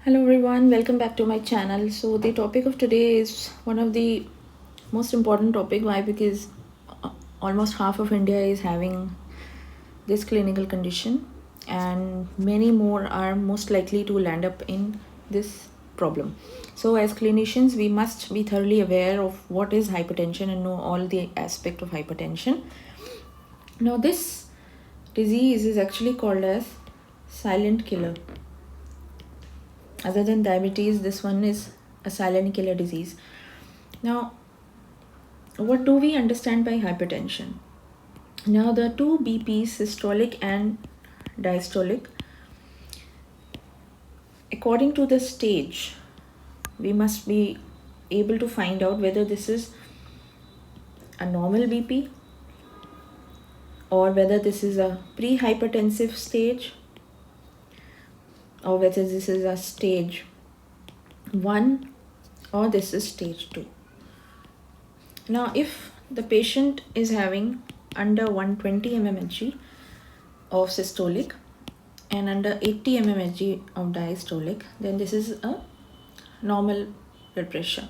Hello everyone, welcome back to my channel. So the topic of today is one of the most important topic. Why? Because almost half of India is having this clinical condition and many more are most likely to land up in this problem. So as clinicians, we must be thoroughly aware of what is hypertension and know all the aspect of hypertension. Now this disease is actually called as silent killer. Other than diabetes, this one is a silent killer disease. Now, what do we understand by hypertension? Now, the two BPs, systolic and diastolic, according to the stage, we must be able to find out whether this is a normal BP or whether this is a pre-hypertensive stage or whether this is a stage 1 or this is stage 2. Now, if the patient is having under 120 mmHg of systolic and under 80 mmHg of diastolic, then this is a normal blood pressure.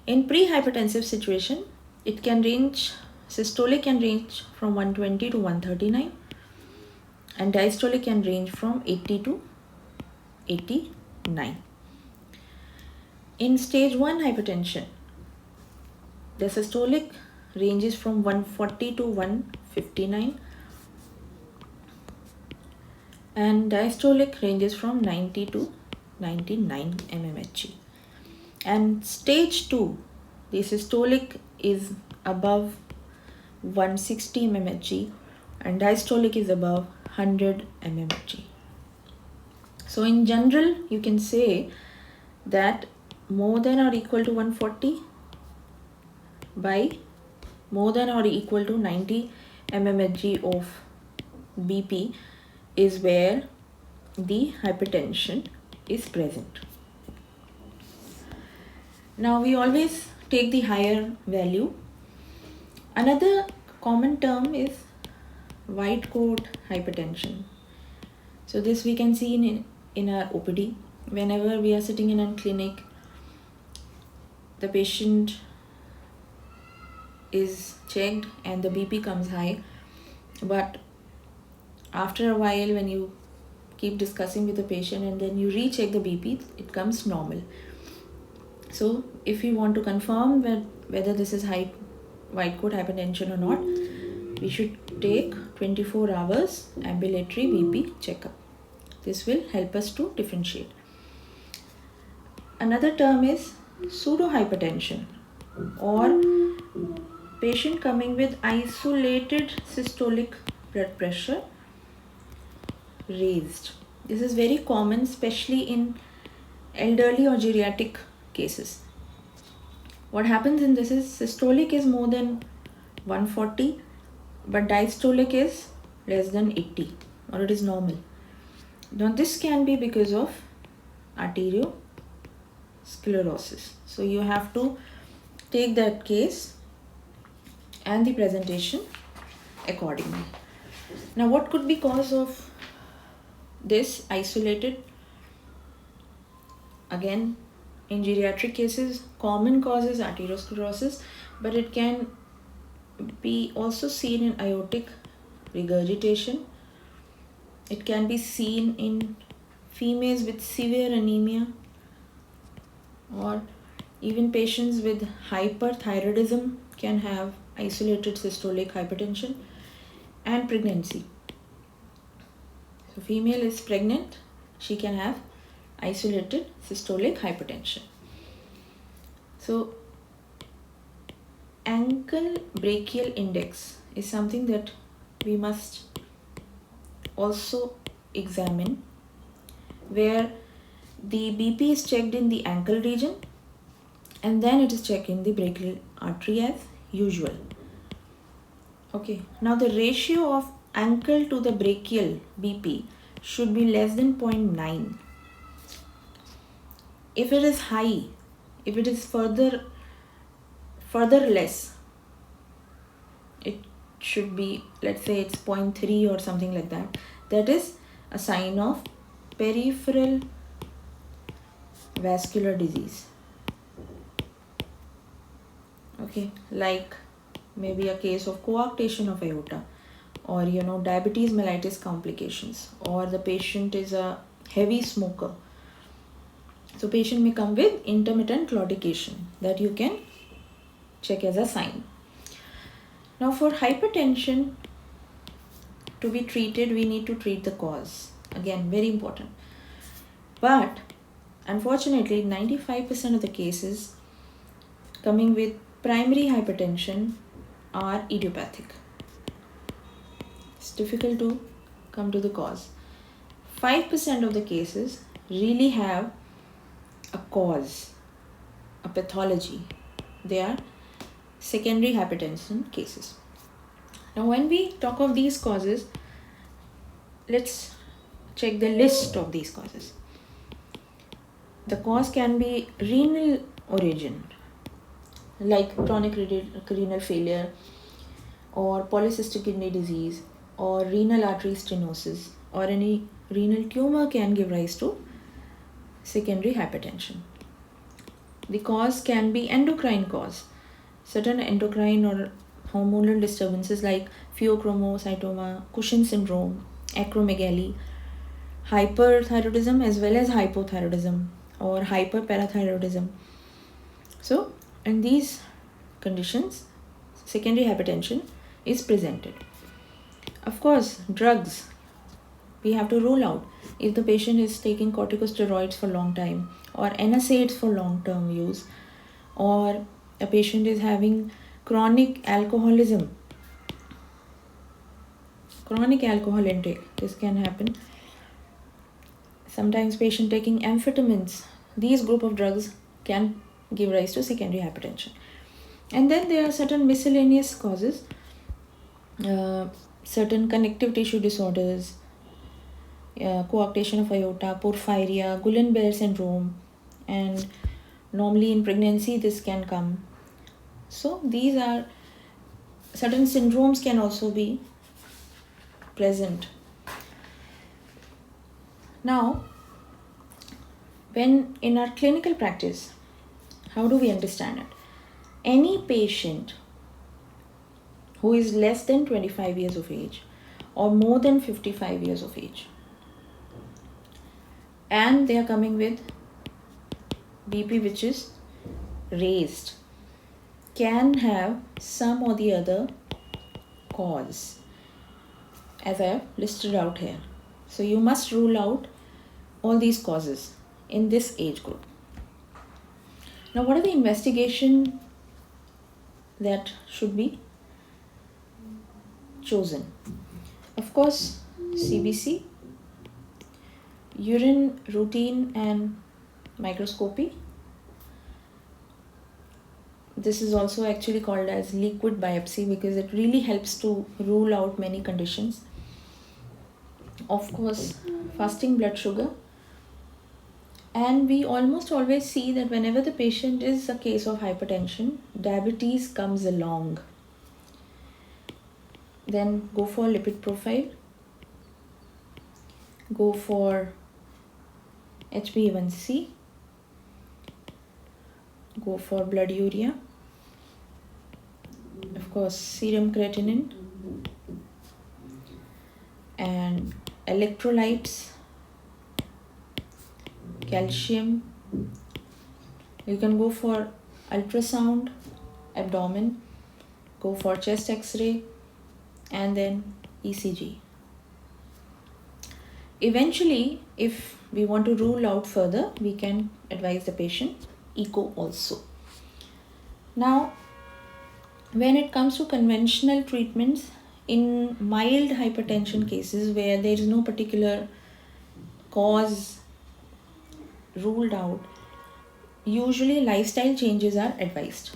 In pre-hypertensive situation, it can range, systolic can range from 120 to 139 and diastolic can range from 80 to 89. In stage 1 hypertension, the systolic ranges from 140 to 159 and diastolic ranges from 90 to 99 mmHg. And stage 2, the systolic is above 160 mmHg and diastolic is above 100 mmHg. So in general, you can say that more than or equal to 140 by more than or equal to 90 mmHg of BP is where the hypertension is present. Now we always take the higher value. Another common term is white coat hypertension. So this we can see in our OPD. Whenever we are sitting in a clinic, the patient is checked and the BP comes high, but after a while when you keep discussing with the patient and then you recheck the BP, it comes normal. So if you want to confirm whether this is white coat hypertension or not, we should take 24 hours ambulatory BP checkup. This will help us to differentiate. Another term is pseudo hypertension or patient coming with isolated systolic blood pressure raised. This is very common, especially in elderly or geriatric cases. What happens in this is systolic is more than 140 but diastolic is less than 80 or it is normal. Now this can be because of arteriosclerosis. So you have to take that case and the presentation accordingly. Now what could be cause of this isolated? Again, in geriatric cases, common cause is arteriosclerosis, but it can be also seen in aortic regurgitation. It can be seen in females with severe anemia or even patients with hyperthyroidism can have isolated systolic hypertension, and pregnancy. So female is pregnant, she can have isolated systolic hypertension. So ankle brachial index is something that we must also examine, where the BP is checked in the ankle region and then it is checked in the brachial artery as usual. Okay, now the ratio of ankle to the brachial BP should be less than 0.9. If it is high, if it is further less, it should be, let's say it's 0.3 or something like that. That is a sign of peripheral vascular disease. Okay, like maybe a case of coarctation of aorta, or diabetes mellitus complications, or the patient is a heavy smoker. So patient may come with intermittent claudication that you can check as a sign. Now for hypertension to be treated, we need to treat the cause. Again, very important. But unfortunately, 95% of the cases coming with primary hypertension are idiopathic. It's difficult to come to the cause. 5% of the cases really have a cause, a pathology. They are secondary hypertension cases. Now when we talk of these causes, let's check the list of these causes. The cause can be renal origin, like chronic renal failure, or polycystic kidney disease, or renal artery stenosis, or any renal tumor can give rise to secondary hypertension. The cause can be endocrine cause. Certain endocrine or hormonal disturbances like pheochromocytoma, Cushing syndrome, acromegaly, hyperthyroidism as well as hypothyroidism or hyperparathyroidism. So in these conditions, secondary hypertension is presented. Of course, drugs, we have to rule out if the patient is taking corticosteroids for long time, or NSAIDs for long-term use, or a patient is having chronic alcohol intake. This can happen. Sometimes patient taking amphetamines. These group of drugs can give rise to secondary hypertension. And then there are certain miscellaneous causes, certain connective tissue disorders, coarctation of aorta, porphyria, Guillain-Barré syndrome, and normally in pregnancy this can come. So these are certain syndromes can also be present. Now, when in our clinical practice, how do we understand it? Any patient who is less than 25 years of age or more than 55 years of age, and they are coming with BP which is raised, can have some or the other cause, as I have listed out here. So you must rule out all these causes in this age group. Now, what are the investigation that should be chosen? Of course, CBC, urine routine and microscopy. This is also actually called as liquid biopsy because it really helps to rule out many conditions. Of course, fasting blood sugar. And we almost always see that whenever the patient is a case of hypertension, diabetes comes along. Then go for lipid profile, go for HbA1c, go for blood urea, of course serum creatinine, and electrolytes, calcium. You can go for ultrasound, abdomen, go for chest x-ray, and then ECG. Eventually, if we want to rule out further, we can advise the patient echo also. Now, when it comes to conventional treatments in mild hypertension cases where there is no particular cause ruled out, usually lifestyle changes are advised,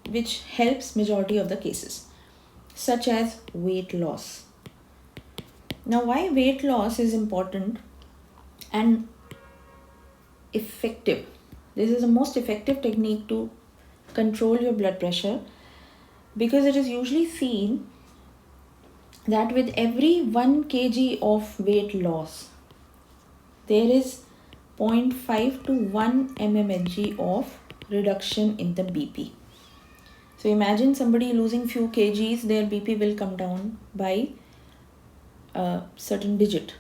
which helps majority of the cases, such as weight loss. Now, why weight loss is important and effective? This is the most effective technique to control your blood pressure, because it is usually seen that with every 1 kg of weight loss, there is 0.5 to 1 mmHg of reduction in the BP. So imagine somebody losing few kgs, their BP will come down by a certain digit.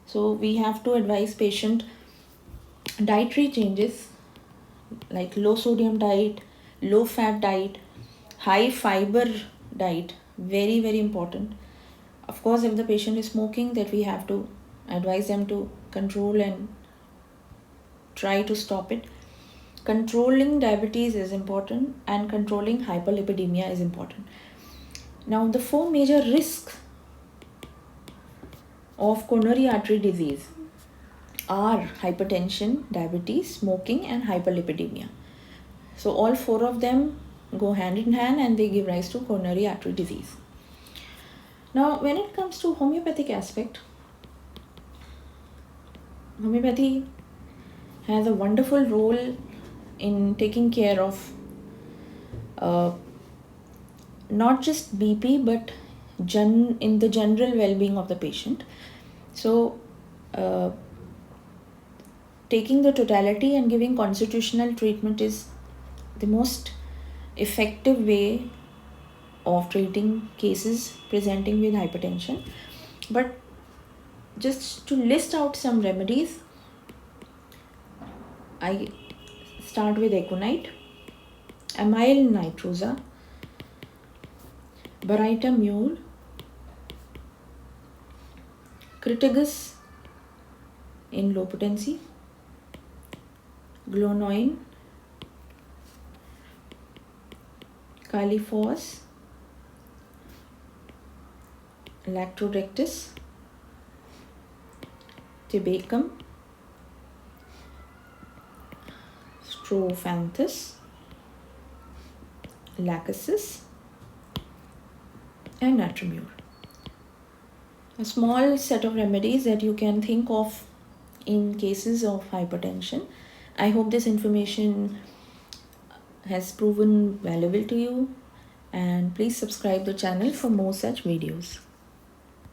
So we have to advise patient dietary changes like low sodium diet, low fat diet, high fiber diet, very important. Of course, if the patient is smoking, that we have to advise them to control and try to stop it. Controlling diabetes is important and controlling hyperlipidemia is important. Now, the 4 major risks of coronary artery disease are hypertension, diabetes, smoking, and hyperlipidemia. So all 4 of them go hand in hand and they give rise to coronary artery disease. Now, when it comes to homeopathic aspect, homeopathy has a wonderful role in taking care of not just BP but in the general well-being of the patient. So taking the totality and giving constitutional treatment is the most effective way of treating cases presenting with hypertension. But just to list out some remedies, I start with aconite, amyl nitrosa, baryta mule, crataegus in low potency, glonoine, califos, lactodectus, tibacum, strophanthus, lachesis, and natrimure. A small set of remedies that you can think of in cases of hypertension. I hope this information has proven valuable to you, and please subscribe the channel for more such videos.